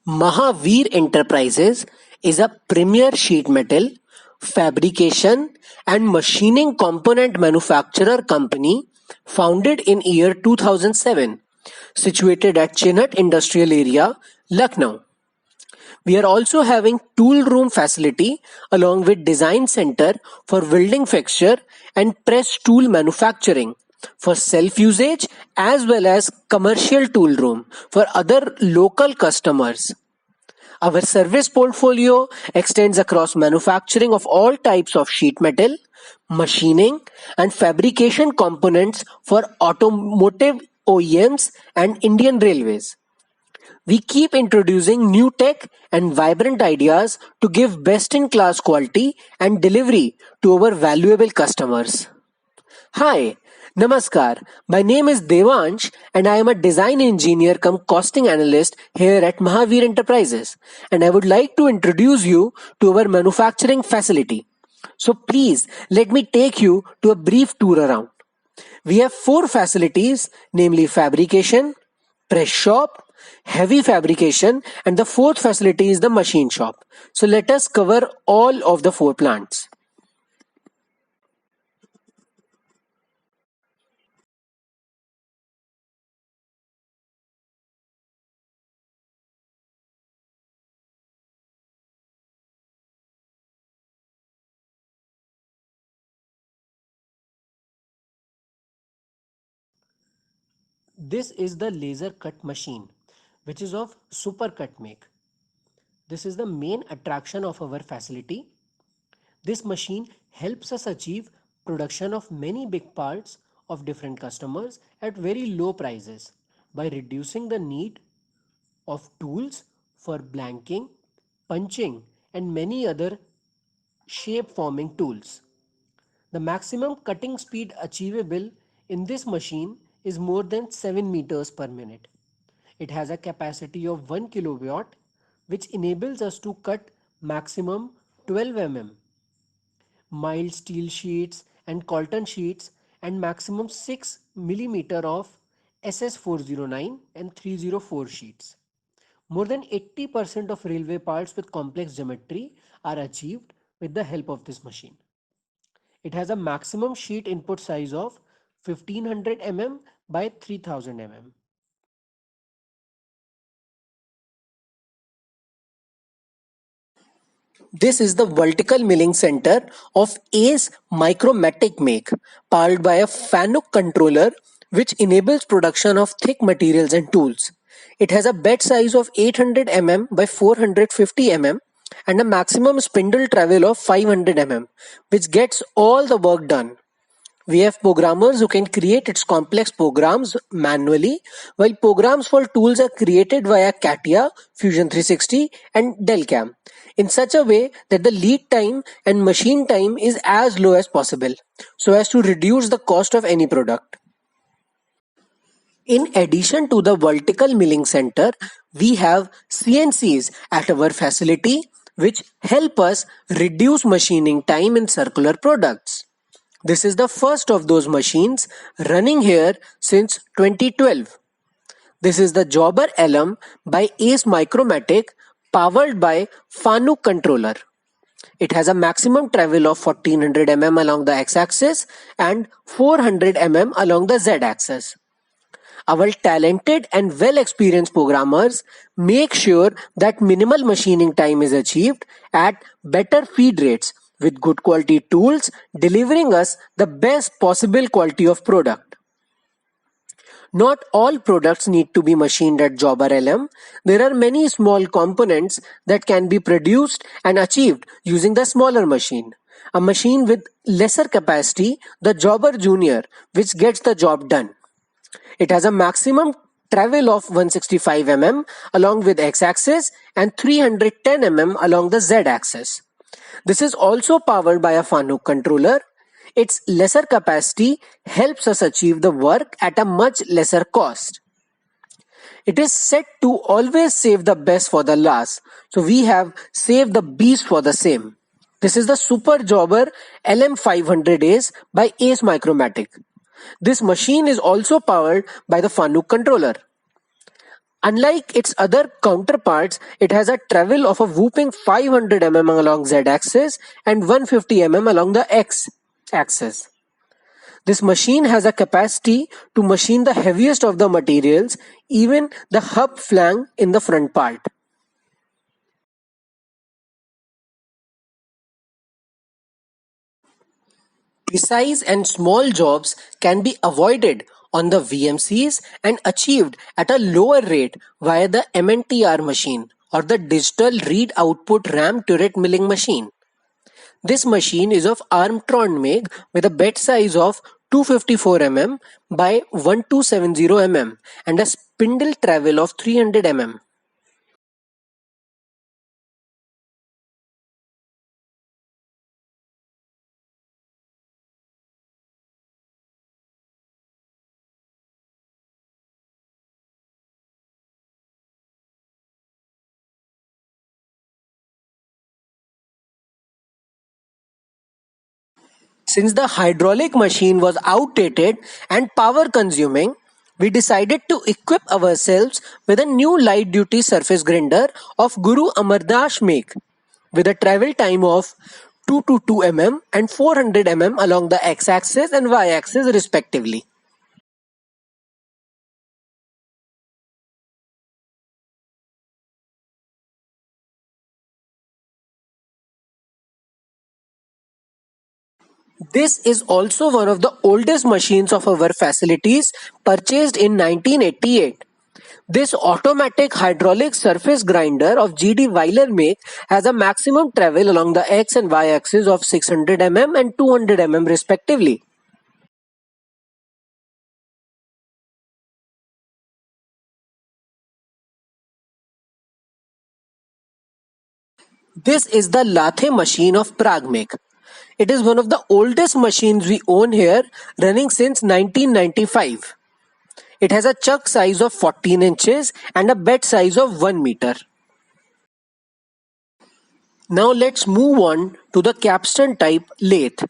Mahavir Enterprises is a premier sheet metal, fabrication and machining component manufacturer company founded in year 2007, situated at Chinhat Industrial Area, Lucknow. We are also having tool room facility along with design center for welding fixture and press tool manufacturing for self usage as well as commercial tool room for other local customers. Our service portfolio extends across manufacturing of all types of sheet metal, machining, and fabrication components for automotive OEMs and Indian Railways. We keep introducing new tech and vibrant ideas to give best in class quality and delivery to our valuable customers. Hi, Namaskar. My name is Devansh and I am a design engineer come costing analyst here at Mahavir Enterprises, and I would like to introduce you to our manufacturing facility. So please let me take you to a brief tour around. We have four facilities, namely fabrication, press shop, heavy fabrication, and the fourth facility is the machine shop. So let us cover all of the four plants. This is the laser cut machine, which is of super cut make. This is the main attraction of our facility. This machine helps us achieve production of many big parts of different customers at very low prices by reducing the need of tools for blanking, punching, and many other shape forming tools. The maximum cutting speed achievable in this machine is more than 7 meters per minute. It has a capacity of 1 kilowatt, which enables us to cut maximum 12 mm mild steel sheets and Colton sheets and maximum 6 millimeter of SS409 and 304 sheets. More than 80% of railway parts with complex geometry are achieved with the help of this machine. It has a maximum sheet input size of 1500 mm by 3000 mm. This is the vertical milling center of Ace Micromatic make, powered by a FANUC controller which enables production of thick materials and tools. It has a bed size of 800 mm by 450 mm and a maximum spindle travel of 500 mm, which gets all the work done. We have programmers who can create its complex programs manually, while programs for tools are created via CATIA, Fusion 360, and Delcam in such a way that the lead time and machine time is as low as possible, so as to reduce the cost of any product. In addition to the vertical milling center, we have CNCs at our facility which help us reduce machining time in circular products. This is the first of those machines running here since 2012. This is the Jobber LM by Ace Micromatic powered by FANUC controller. It has a maximum travel of 1400 mm along the x-axis and 400 mm along the z-axis. Our talented and well experienced programmers make sure that minimal machining time is achieved at better feed rates with good quality tools, delivering us the best possible quality of product. Not all products need to be machined at Jobber LM. There are many small components that can be produced and achieved using the smaller machine. A machine with lesser capacity, the Jobber Junior, which gets the job done. It has a maximum travel of 165 mm along with x-axis and 310 mm along the z-axis. This is also powered by a FANUC controller. Its lesser capacity helps us achieve the work at a much lesser cost. It is said to always save the best for the last, so we have saved the beast for the same. This is the Super Jobber LM500 Ace by Ace Micromatic. This machine is also powered by the FANUC controller. Unlike its other counterparts, it has a travel of a whopping 500 mm along z-axis and 150 mm along the x-axis. This machine has a capacity to machine the heaviest of the materials, even the hub flange in the front part. Precise and small jobs can be avoided on the VMCs and achieved at a lower rate via the MNTR machine or the digital read output RAM turret milling machine. This machine is of Armtron make with a bed size of 254 mm by 1270 mm and a spindle travel of 300 mm. Since the hydraulic machine was outdated and power consuming, we decided to equip ourselves with a new light duty surface grinder of Guru Amardas make with a travel time of 222 mm and 400 mm along the x-axis and y-axis respectively. This is also one of the oldest machines of our facilities, purchased in 1988. This automatic hydraulic surface grinder of GD Weiler make has a maximum travel along the x and y axis of 600 mm and 200 mm respectively. This is the lathe machine of Prague make. It is one of the oldest machines we own here, running since 1995. It has a chuck size of 14 inches and a bed size of 1 meter. Now let's move on to the capstan type lathe,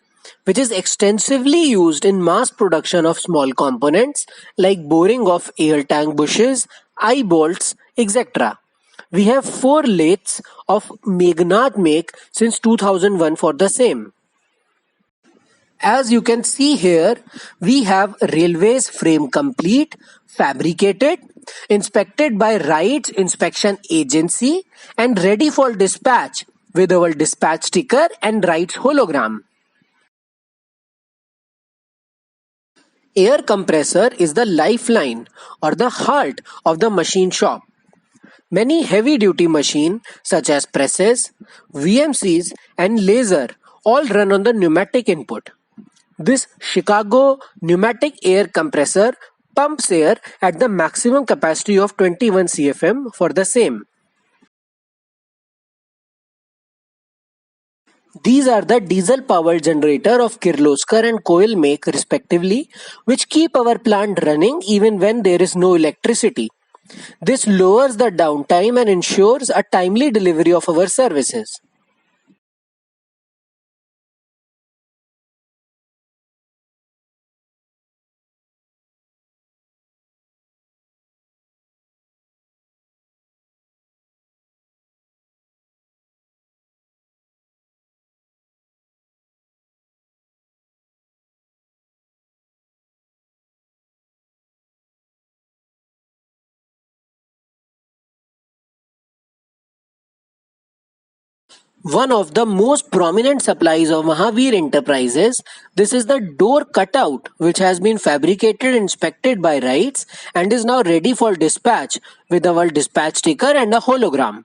which is extensively used in mass production of small components like boring of air tank bushes, eye bolts, etc. We have 4 lathes of Meghnad make since 2001 for the same. As you can see here, we have railways frame complete, fabricated, inspected by RITES Inspection Agency and ready for dispatch with our dispatch sticker and RITES hologram. Air compressor is the lifeline or the heart of the machine shop. Many heavy-duty machines such as presses, VMCs and laser all run on the pneumatic input. This Chicago pneumatic air compressor pumps air at the maximum capacity of 21 CFM for the same. These are the diesel power generator of Kirloskar and Koil make respectively, which keep our plant running even when there is no electricity. This lowers the downtime and ensures a timely delivery of our services. One of the most prominent supplies of Mahavir Enterprises, this is the door cutout which has been fabricated and inspected by RITES and is now ready for dispatch with our dispatch sticker and a hologram.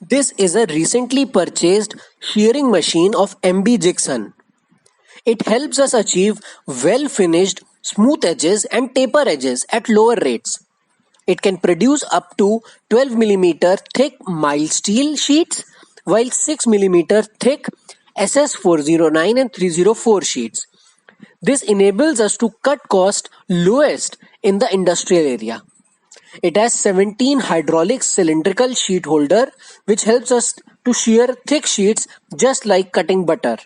This is a recently purchased shearing machine of MB Jigson. It helps us achieve well finished smooth edges and taper edges at lower rates. It can produce up to 12 mm thick mild steel sheets while 6 mm thick SS409 and 304 sheets. This enables us to cut cost lowest in the industrial area. It has 17 hydraulic cylindrical sheet holder which helps us to shear thick sheets just like cutting butter.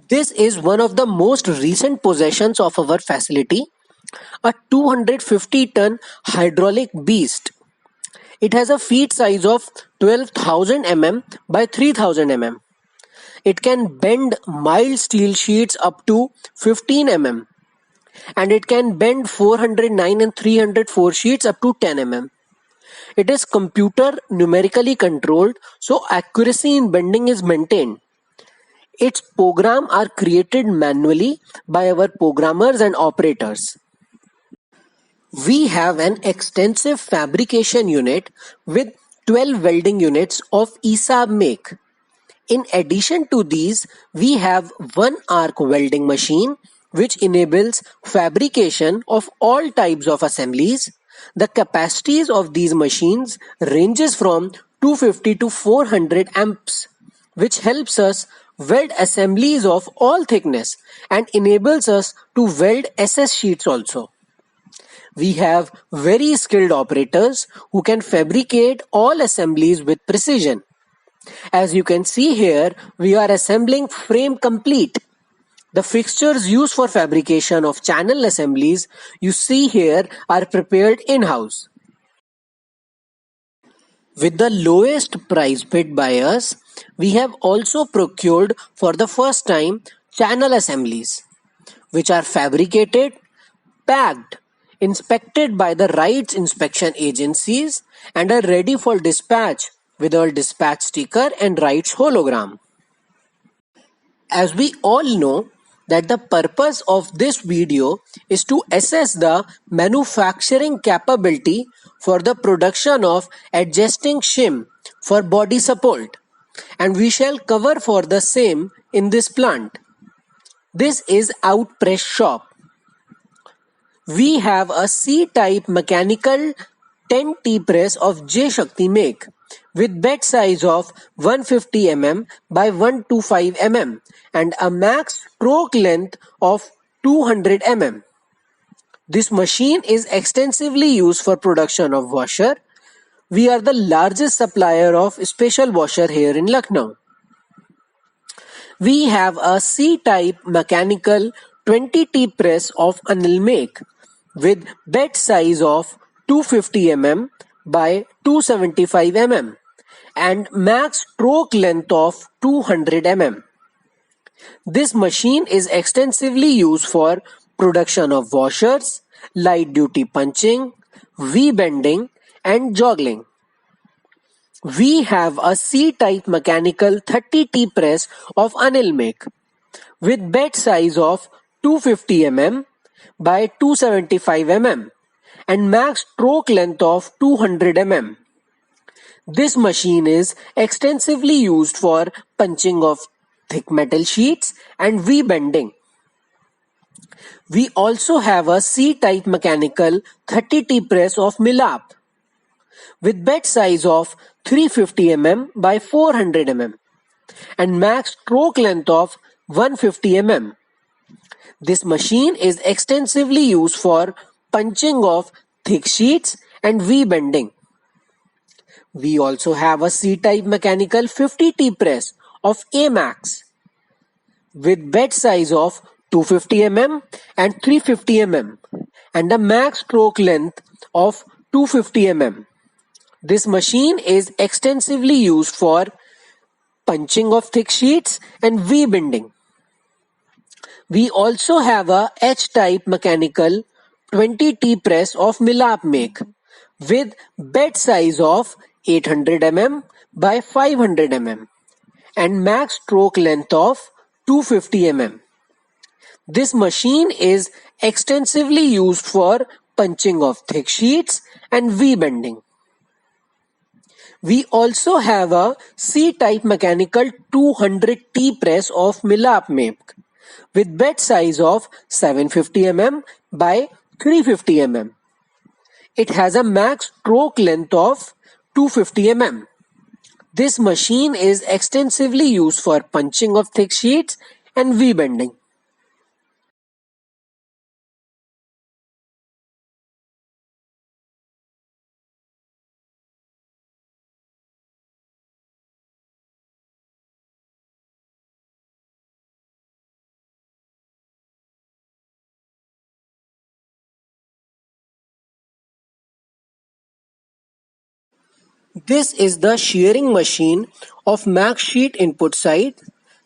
This is one of the most recent possessions of our facility, a 250-ton hydraulic beast. It has a feet size of 12,000 mm by 3,000 mm. It can bend mild steel sheets up to 15 mm, and it can bend 409 and 304 sheets up to 10 mm. It is computer numerically controlled, so accuracy in bending is maintained. Its programs are created manually by our programmers and operators. We have an extensive fabrication unit with 12 welding units of ESAB make. In addition to these, we have one arc welding machine which enables fabrication of all types of assemblies. The capacities of these machines ranges from 250 to 400 amps, which helps us weld assemblies of all thickness and enables us to weld SS sheets also. We have very skilled operators who can fabricate all assemblies with precision. As you can see here, we are assembling frame complete. The fixtures used for fabrication of channel assemblies you see here are prepared in-house. With the lowest price bid by us, we have also procured for the first time channel assemblies, which are fabricated, packed, inspected by the rights inspection agencies, and are ready for dispatch with our dispatch sticker and rights hologram. As we all know that the purpose of this video is to assess the manufacturing capability for the production of adjusting shim for body support, and we shall cover for the same in this plant. This is outpress shop. We have a C-type mechanical 10 T-press of J Shakti make with bed size of 150 mm by 125 mm and a max stroke length of 200 mm. This machine is extensively used for production of washer. We are the largest supplier of special washer here in Lucknow. We have a C-type mechanical 20T press of Anil make with bed size of 250 mm by 275 mm and max stroke length of 200 mm. This machine is extensively used for production of washers, light duty punching, V-bending and joggling. We have a C-type mechanical 30T press of Anil make with bed size of 250 mm by 275 mm and max stroke length of 200 mm. This machine is extensively used for punching of thick metal sheets and V-bending. We also have a C-type mechanical 30T press of Milap with bed size of 350 mm by 400 mm and max stroke length of 150 mm. This machine is extensively used for punching of thick sheets and V-bending. We also have a C-type mechanical 50T press of AMAX with bed size of 250 mm and 350 mm and a max stroke length of 250 mm. This machine is extensively used for punching of thick sheets and V-bending. We also have a H-type mechanical 20T press of Milap make with bed size of 800 mm by 500 mm and max stroke length of 250 mm. This machine is extensively used for punching of thick sheets and V-bending. We also have a C-type mechanical 200T press of Millap make with bed size of 750 mm by 350 mm. It has a max stroke length of 250 mm. This machine is extensively used for punching of thick sheets and V-bending. This is the shearing machine of max sheet input side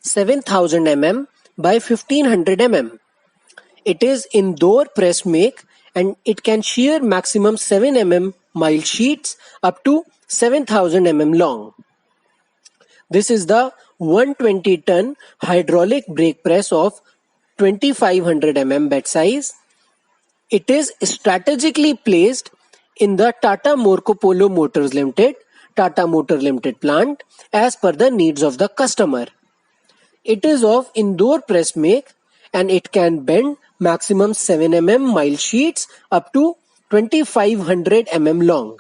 7000 mm by 1500 mm. It is indoor press make and it can shear maximum 7 mm mild sheets up to 7000 mm long. This is the 120-ton hydraulic brake press of 2500 mm bed size. It is strategically placed in the Tata Marco Polo Motors Limited, Tata Motor Limited plant as per the needs of the customer. It is of indoor press make and it can bend maximum 7 mm mild sheets up to 2500 mm long.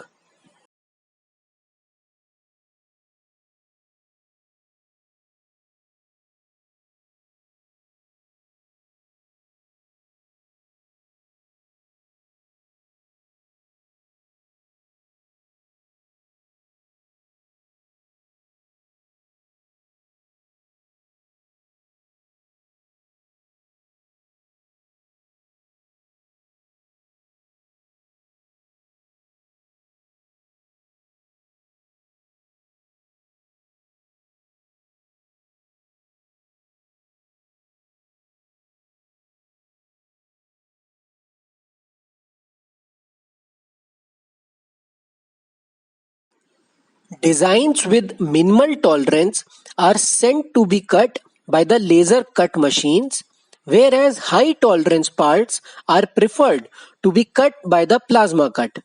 Designs with minimal tolerance are sent to be cut by the laser cut machines, whereas high tolerance parts are preferred to be cut by the plasma cut,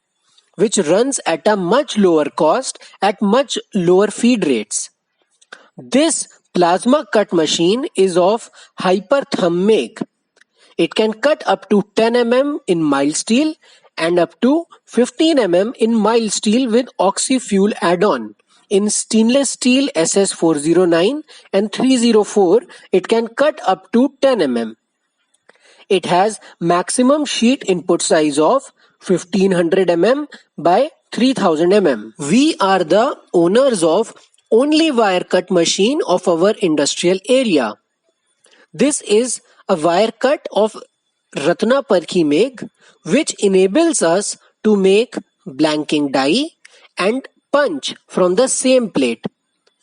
which runs at a much lower cost at much lower feed rates. This plasma cut machine is of Hyper Thumb make. It can cut up to 10 mm in mild steel and up to 15 mm in mild steel with oxy fuel add-on. In stainless steel SS409 and 304, it can cut up to 10 mm. It has maximum sheet input size of 1500 mm by 3000 mm. We are the owners of only wire cut machine of our industrial area. This is a wire cut of Ratnaparkhi make, which enables us to make blanking die and punch from the same plate,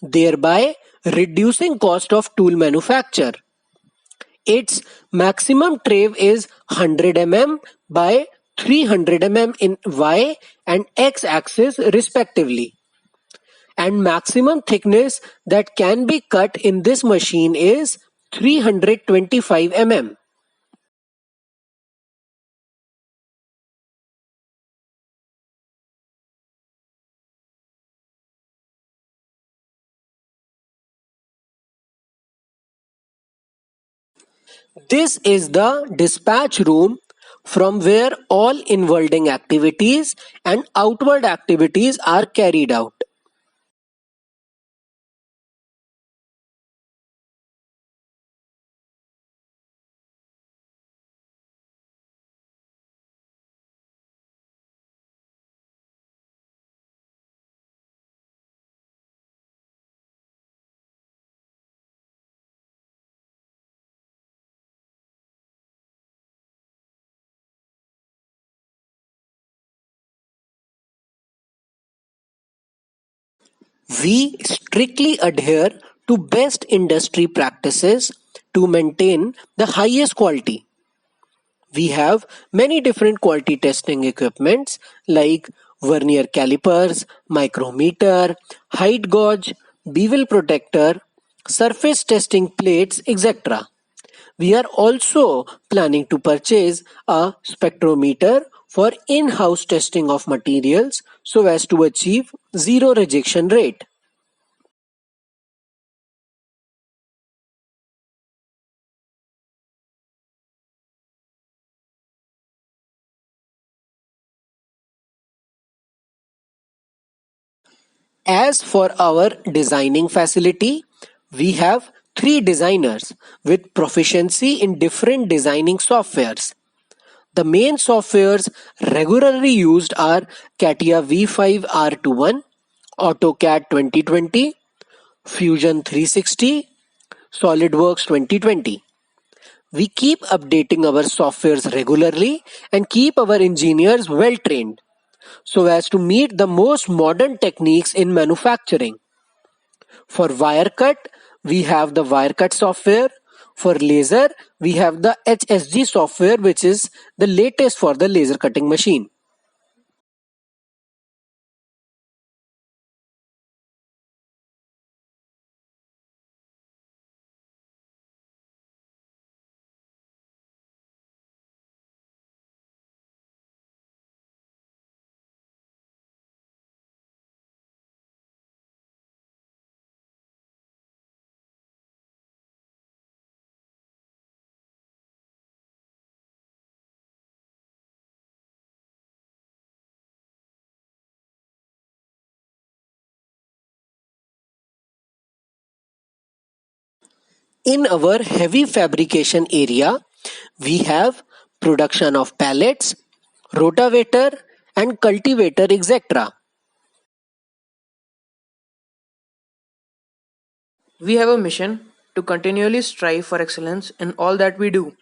thereby reducing cost of tool manufacture. Its maximum trave is 100 mm by 300 mm in Y and X axis respectively. And maximum thickness that can be cut in this machine is 325 mm. This is the dispatch room from where all inwarding activities and outward activities are carried out. We strictly adhere to best industry practices to maintain the highest quality. We have many different quality testing equipments like vernier calipers, micrometer, height gauge, bevel protector, surface testing plates, etc. We are also planning to purchase a spectrometer for in-house testing of materials so as to achieve zero rejection rate. As for our designing facility, we have three designers with proficiency in different designing softwares. The main softwares regularly used are CATIA V5R21, AutoCAD 2020, Fusion 360, SolidWorks 2020. We keep updating our softwares regularly and keep our engineers well trained so as to meet the most modern techniques in manufacturing. For wire cut, we have the wire cut software. For laser, we have the HSG software, which is the latest for the laser cutting machine. In our heavy fabrication area, we have production of pallets, rotavator, and cultivator, etc. We have a mission to continually strive for excellence in all that we do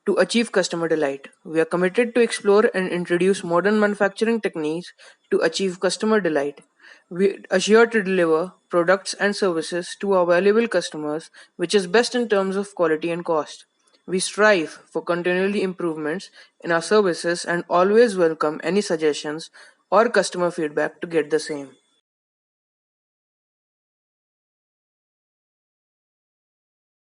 to achieve customer delight. We are committed to explore and introduce modern manufacturing techniques to achieve customer delight. We assure to deliver products and services to our valuable customers, which is best in terms of quality and cost. We strive for continually improvements in our services and always welcome any suggestions or customer feedback to get the same.